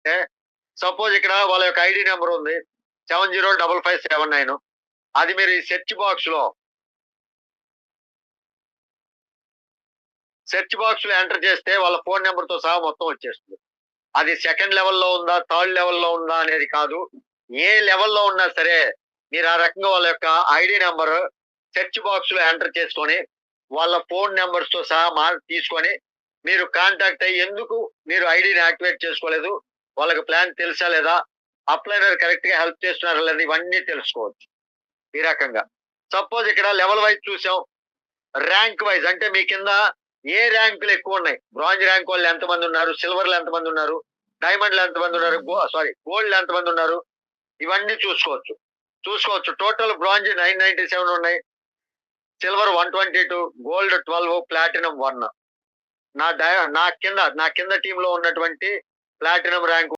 అంటే సపోజ్ ఇక్కడ వాళ్ళ యొక్క ఐడీ నెంబర్ ఉంది. 705579. అది మీరు ఈ సెర్చ్ బాక్స్‌లో ఎంటర్ చేస్తే వాళ్ళ ఫోను నంబర్‌తో సహా మొత్తం వచ్చేస్తుంది. అది సెకండ్ లెవెల్‌లో ఉందా? థర్డ్ లెవెల్‌లో ఉందా? అనేది కాదు. ఏ లెవెల్‌లో ఉన్నా సరే, మీరు ఆ రకంగా వాళ్ళ యొక్క ఐడీ నంబర్ సెర్చ్ బాక్స్‌లో ఎంటర్ చేసుకొని, వాళ్ళ ఫోను నంబర్స్‌తో సహా తీసుకొని, మీరు కాంటాక్ట్ అయ్యి ఎందుకు మీరు ఐడీని యాక్టివేట్ చేసుకోలేదు? వాళ్ళకి ప్లాన్ తెలుసా లేదా? అప్లైనర్ కరెక్ట్‌గా హెల్ప్ చేస్తున్నారా లేదా? ఇవన్నీ తెలుసుకోవచ్చు. ఈ రకంగా. సపోజ్ ఇక్కడ లెవెల్ వైస్ చూసాం. ర్యాంక్ వైస్ అంటే మీ కింద ఏ ర్యాంకులు ఎక్కువున్నాయి? బ్రాంజ్ ర్యాంక్ వాళ్ళు ఎంతమందున్నారు? సిల్వర్‌లో ఎంతమందున్నారు? డైమండ్‌లో ఎంతమందున్నారు? గోల్డ్‌లో ఎంతమందున్నారు? ఇవన్నీ చూసుకోవచ్చు. టోటల్ బ్రాంజ్ 997 ఉన్నాయి. Silver 122, gold 12, platinum 1. నా కింద టీమ్‌లో ఉన్నటువంటి ప్లాటినం ర్యాంక్